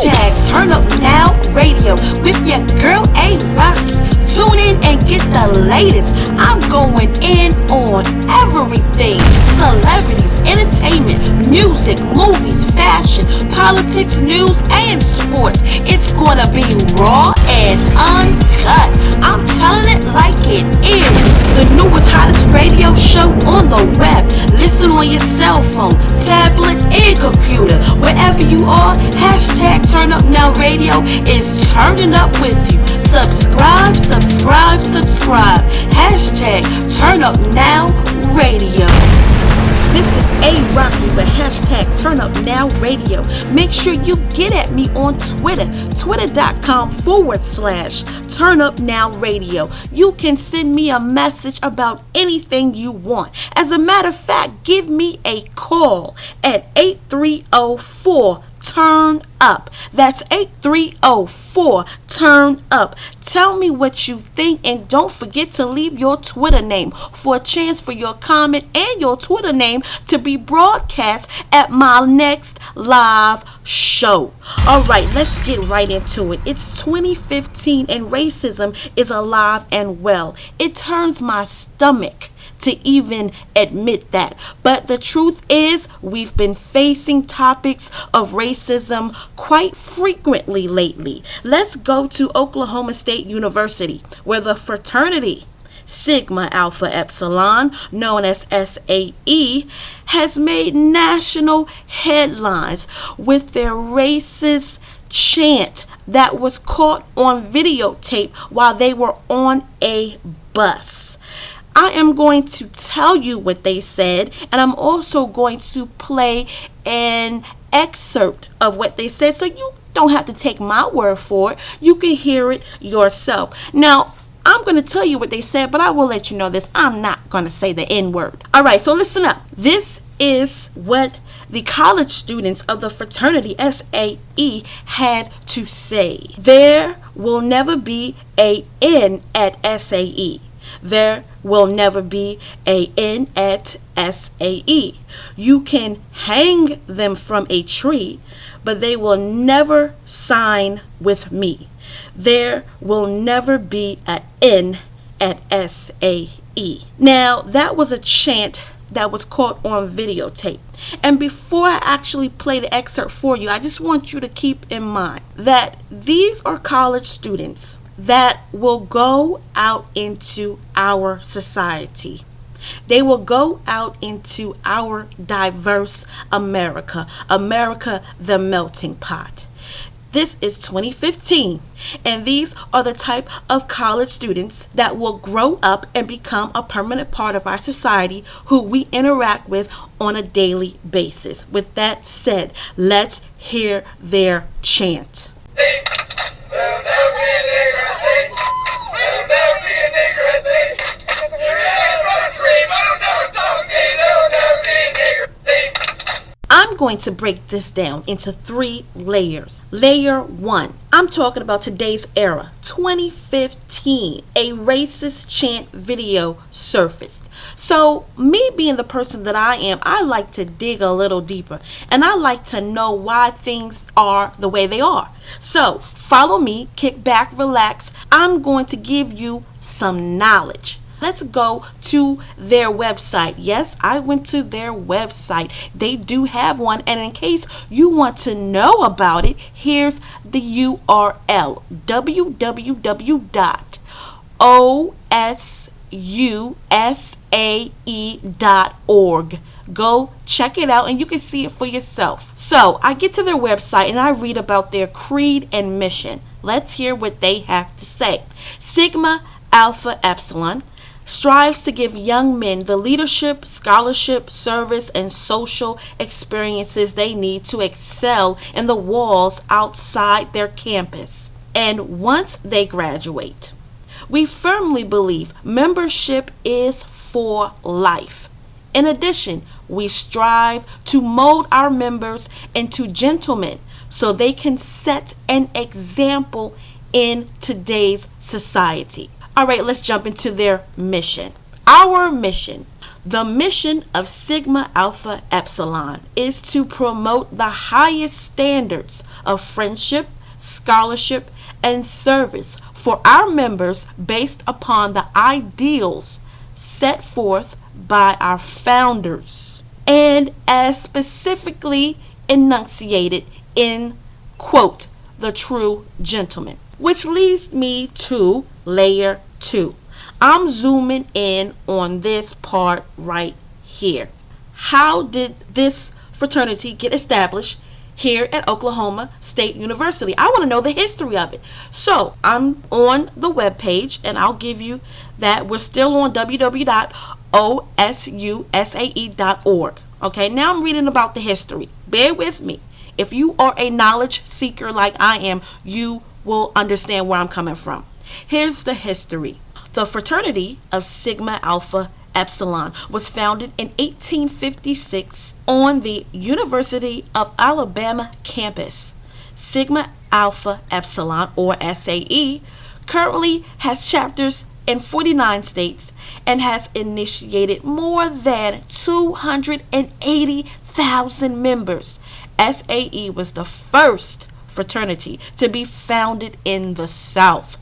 Hashtag TurnUpNowRadio with your girl A Rocky. Tune in and get the latest. I'm going in on everything. Celebrities, entertainment, music, movies, fashion, politics, news, and sports. It's gonna be raw and uncut. I'm telling it like it is. The newest, hottest radio show on the web. Listen on your cell phone, tablet, and computer. Wherever you are, hashtag TurnUpNowRadio is turning up with you. Subscribe, subscribe, subscribe. Hashtag TurnUpNowRadio. This is A Rocky with hashtag TurnUpNowRadio. Make sure you get at me on Twitter, twitter.com/TurnUpNowRadio. You can send me a message about anything you want. As a matter of fact, give me a call at 8304-TURN-UP. That's 8304-TURN-UP. Tell me what you think, and don't forget to leave your Twitter name for a chance for your comment and your Twitter name to be broadcast at my next live show. All right, let's get right into it. It's 2015 and racism is alive and well. It turns my stomach to even admit that. But the truth is, we've been facing topics of racism quite frequently lately. Let's go to Oklahoma State University, where the fraternity Sigma Alpha Epsilon, known as SAE, has made national headlines with their racist chant that was caught on videotape while they were on a bus. I am going to tell you what they said, and I'm also going to play an excerpt of what they said, so you don't have to take my word for it. You can hear it yourself. Now, I'm going to tell you what they said, but I will let you know this. I'm not going to say the N-word. All right, so listen up. This is what the college students of the fraternity SAE had to say. There will never be a N at SAE. There will never be a N at SAE. You can hang them from a tree, but they will never sign with me. There will never be an N at SAE. Now, that was a chant that was caught on videotape. And before I actually play the excerpt for you, I just want you to keep in mind that these are college students that will go out into our society. They will go out into our diverse America, the melting pot. This is 2015, and these are the type of college students that will grow up and become a permanent part of our society, who we interact with on a daily basis. With that said, let's hear their chant. I'm going to break this down into 3 layers. Layer 1, I'm talking about today's era, 2015. A racist chant video surfaced. So me being the person that I am, I like to dig a little deeper, and I like to know why things are the way they are. So follow me, kick back, relax. I'm going to give you some knowledge. Let's go to their website. Yes, I went to their website. They do have one. And in case you want to know about it, here's the URL. www.osusae.org. Go check it out and you can see it for yourself. So I get to their website and I read about their creed and mission. Let's hear what they have to say. Sigma Alpha Epsilon strives to give young men the leadership, scholarship, service, and social experiences they need to excel in the walls outside their campus. And once they graduate, we firmly believe membership is for life. In addition, we strive to mold our members into gentlemen so they can set an example in today's society. All right, let's jump into their mission. Our mission: The mission of Sigma Alpha Epsilon is to promote the highest standards of friendship, scholarship, and service for our members based upon the ideals set forth by our founders and as specifically enunciated in, quote, the true gentleman. Which leads me to layer 2. I'm zooming in on this part right here. How did this fraternity get established here at Oklahoma State University? I want to know the history of it. So I'm on the webpage, and I'll give you that. We're still on www.osusae.org. Okay, now I'm reading about the history. Bear with me. If you are a knowledge seeker like I am, you will understand where I'm coming from. Here's the history. The fraternity of Sigma Alpha Epsilon was founded in 1856 on the University of Alabama campus. Sigma Alpha Epsilon, or SAE, currently has chapters in 49 states and has initiated more than 280,000 members. SAE was the first fraternity to be founded in the South.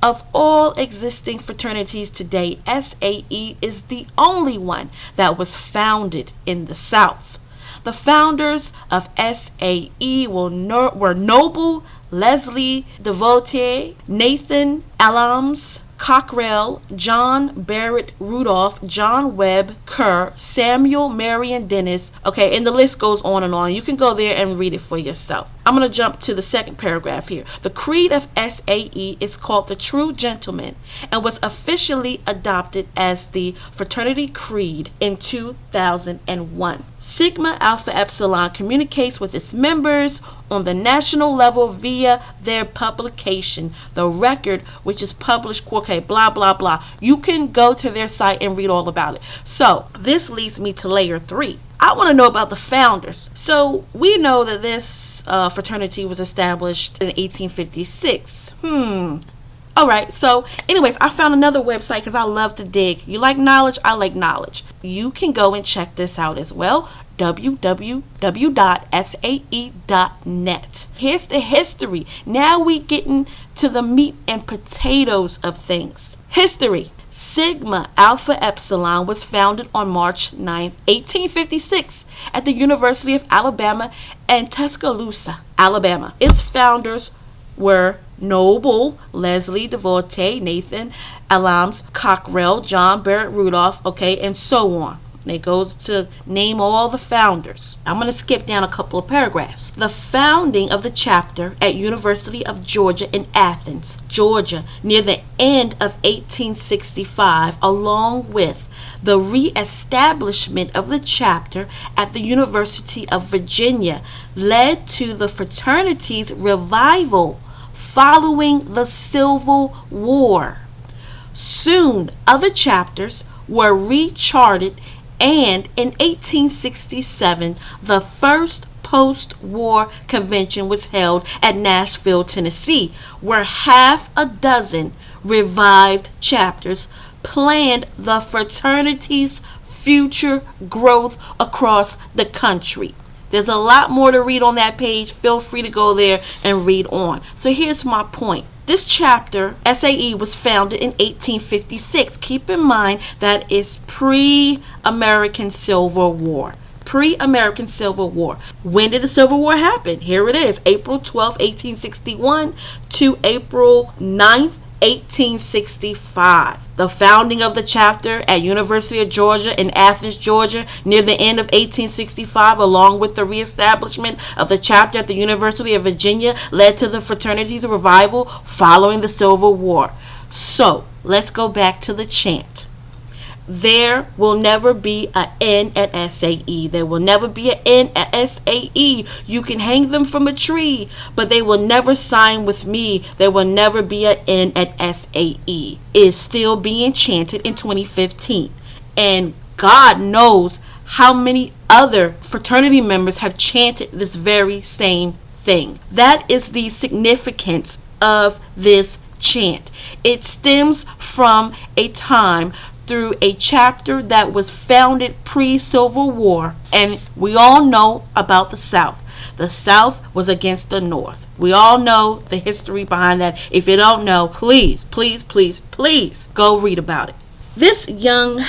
Of all existing fraternities today, SAE is the only one that was founded in the South. The founders of SAE were Noble Leslie Devote, Nathan Alams, Cockrell, John Barrett Rudolph, John Webb Kerr, Samuel Marion Dennis. Okay, and the list goes on and on. You can go there and read it for yourself. I'm going to jump to the second paragraph here. The creed of SAE is called the True Gentleman and was officially adopted as the fraternity creed in 2001. Sigma Alpha Epsilon communicates with its members on the national level via their publication, The Record, which is published, okay, blah, blah, blah. You can go to their site and read all about it. So this leads me to layer 3. I want to know about the founders. So we know that this fraternity was established in 1856. All right, so anyways, I found another website because I love to dig. You like knowledge? I like knowledge. You can go and check this out as well. www.sae.net. Here's the history. Now we getting to the meat and potatoes of things. History. Sigma Alpha Epsilon was founded on March 9, 1856 at the University of Alabama in Tuscaloosa, Alabama. Its founders were Noble Leslie Devote, Nathan Alams, Cockrell, John Barrett Rudolph, okay, and so on. And it goes to name all the founders. I'm going to skip down a couple of paragraphs. The founding of the chapter at University of Georgia in Athens, Georgia, near the end of 1865, along with the re-establishment of the chapter at the University of Virginia, led to the fraternity's revival following the Civil War. Soon, other chapters were recharted, and in 1867, the first post-war convention was held at Nashville, Tennessee, where half a dozen revived chapters planned the fraternity's future growth across the country. There's a lot more to read on that page. Feel free to go there and read on. So here's my point. This chapter, SAE, was founded in 1856. Keep in mind that it's pre-American Civil War. Pre-American Civil War. When did the Civil War happen? Here it is. April 12, 1861 to April 9th, 1865. The founding of the chapter at University of Georgia in Athens, Georgia, near the end of 1865, along with the reestablishment of the chapter at the University of Virginia, led to the fraternity's revival following the Civil War. So, let's go back to the chant. There will never be an N at SAE. There will never be an N at SAE. You can hang them from a tree, but they will never sign with me. There will never be an N at SAE. It is still being chanted in 2015. And God knows how many other fraternity members have chanted this very same thing. That is the significance of this chant. It stems from a time through a chapter that was founded pre-Civil War. And we all know about the South. The South was against the North. We all know the history behind that. If you don't know, please, please, please, please go read about it. This young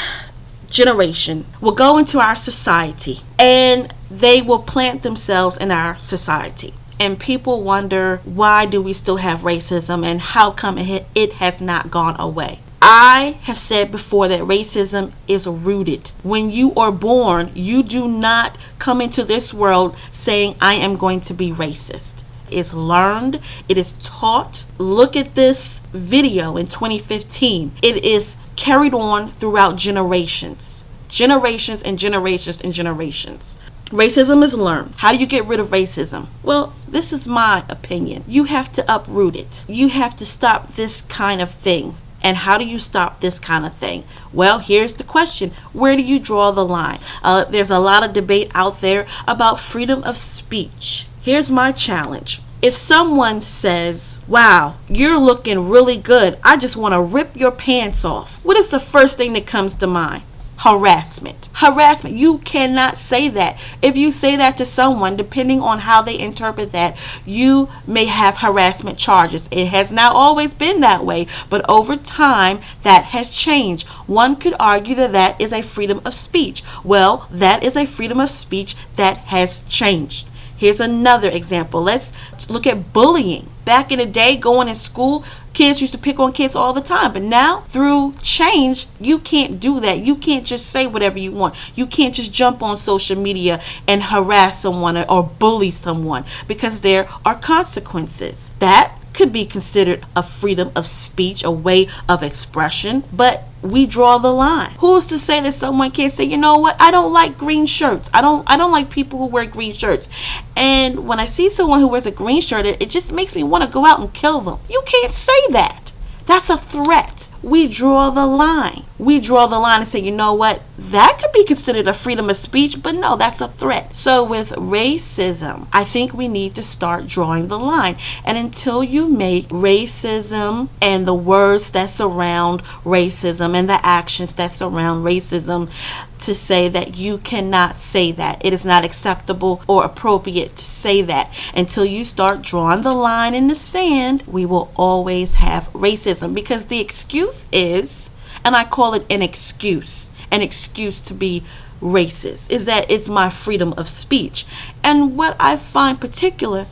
generation will go into our society and they will plant themselves in our society. And people wonder, why do we still have racism and how come it has not gone away? I have said before that racism is rooted. When you are born, you do not come into this world saying, I am going to be racist. It's learned. It is taught. Look at this video in 2015. It is carried on throughout generations. Generations and generations and generations. Racism is learned. How do you get rid of racism? Well, this is my opinion. You have to uproot it. You have to stop this kind of thing. And how do you stop this kind of thing? Well, here's the question. Where do you draw the line? There's a lot of debate out there about freedom of speech. Here's my challenge. If someone says, wow, you're looking really good, I just want to rip your pants off, what is the first thing that comes to mind? Harassment. Harassment. You cannot say that. If you say that to someone, depending on how they interpret that, you may have harassment charges. It has not always been that way, but over time that has changed. One could argue that that is a freedom of speech. Well, that is a freedom of speech that has changed. Here's another example. Let's look at bullying. Back in the day, going in school, kids used to pick on kids all the time. But now, through change, you can't do that. You can't just say whatever you want. You can't just jump on social media and harass someone or bully someone, because there are consequences. That could be considered a freedom of speech, a way of expression, but we draw the line. Who's to say that someone can't say, you know what, I don't like green shirts. I don't like people who wear green shirts. And when I see someone who wears a green shirt, it just makes me want to go out and kill them. You can't say that. That's a threat. We draw the line. We draw the line and say, you know what, that could be considered a freedom of speech, but no, that's a threat. So with racism, I think we need to start drawing the line. And until you make racism and the words that surround racism and the actions that surround racism to say that you cannot say that, it is not acceptable or appropriate to say that, until you start drawing the line in the sand, we will always have racism, because the excuse is, and I call it an excuse to be racist, is that it's my freedom of speech. And what I find particular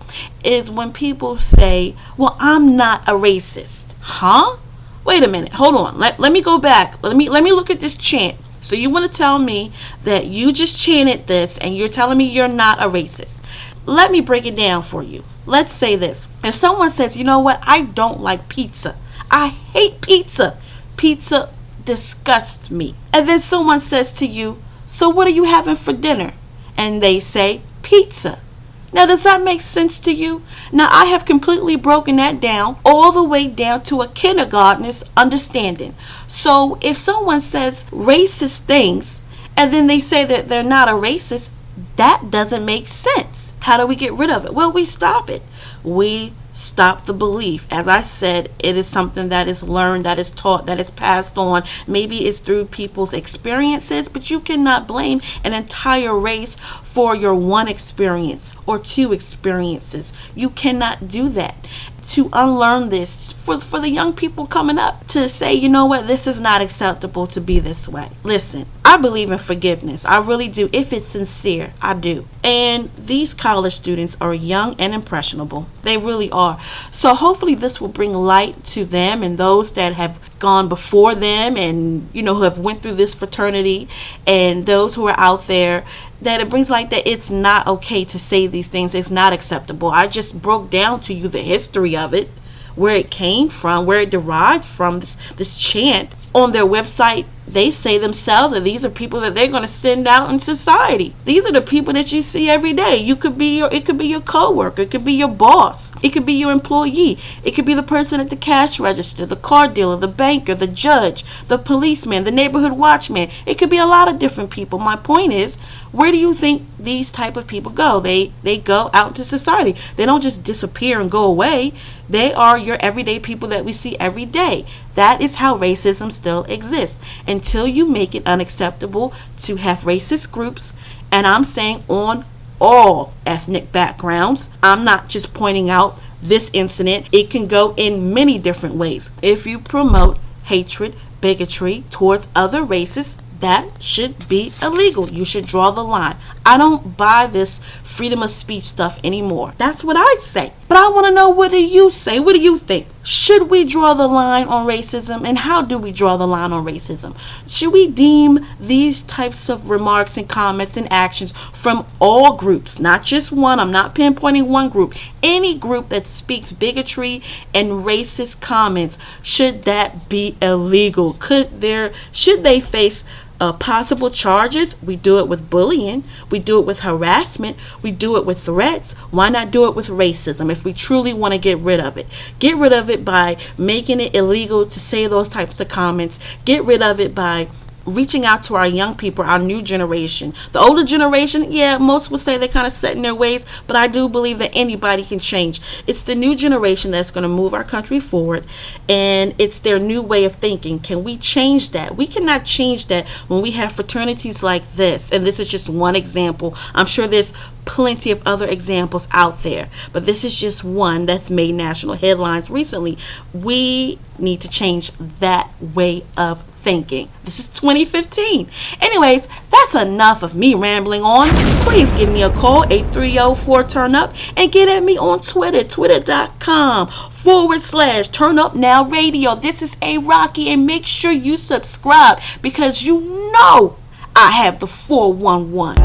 is when people say, well, I'm not a racist. Huh? Wait a minute, hold on, let me go back, let me look at this chant. So you want to tell me that you just chanted this and you're telling me you're not a racist. Let me break it down for you. Let's say this. If someone says, you know what, I don't like pizza. I hate pizza. Pizza disgusts me. And then someone says to you, so what are you having for dinner? And they say, pizza. Now, does that make sense to you? Now, I have completely broken that down all the way down to a kindergartner's understanding. So if someone says racist things and then they say that they're not a racist, that doesn't make sense. How do we get rid of it? Well, we stop it. We stop the belief. As I said, it is something that is learned, that is taught, that is passed on. Maybe it's through people's experiences, but you cannot blame an entire race for your one experience or two experiences. You cannot do that. To unlearn this for the young people coming up, to say, you know what, this is not acceptable to be this way. Listen, I believe in forgiveness. I really do. If it's sincere, I do. And these college students are young and impressionable. They really are. So hopefully this will bring light to them and those that have gone before them and, you know, who have went through this fraternity, and those who are out there, that it brings light that it's not okay to say these things. It's not acceptable. I just broke down to you the history of it, where it came from, where it derived from, this chant. On their website, they say themselves that these are people that they're going to send out in society. These are the people that you see every day. It could be your coworker, it could be your boss, it could be your employee, it could be the person at the cash register, the car dealer, the banker, the judge, the policeman, the neighborhood watchman. It could be a lot of different people. My point is, where do you think these type of people go? They go out into society. They don't just disappear and go away. They are your everyday people that we see every day. That is how racism still exists until you make it unacceptable to have racist groups. And I'm saying on all ethnic backgrounds. I'm not just pointing out this incident. It can go in many different ways. If you promote hatred, bigotry towards other races, that should be illegal. You should draw the line. I don't buy this freedom of speech stuff anymore. That's what I say. But I want to know, what do you say? What do you think? Should we draw the line on racism? And how do we draw the line on racism? Should we deem these types of remarks and comments and actions from all groups, not just one? I'm not pinpointing one group. Any group that speaks bigotry and racist comments, should that be illegal? Should they face possible charges? We do it with bullying, we do it with harassment, we do it with threats. Why not do it with racism if we truly want to get rid of it? Get rid of it by making it illegal to say those types of comments. Get rid of it by reaching out to our young people, our new generation. The older generation, yeah, most would say they're kind of set in their ways, but I do believe that anybody can change. It's the new generation that's going to move our country forward, and it's their new way of thinking. Can we change that? We cannot change that when we have fraternities like this, and this is just one example. I'm sure there's plenty of other examples out there, but this is just one that's made national headlines recently. We need to change that way of thinking. This is 2015. Anyways, that's enough of me rambling on. Please give me a call, 830-4TURN-UP, and get at me on Twitter, twitter.com/TurnUpNowRadio. This is A Rocky, and make sure you subscribe because you know I have the 411.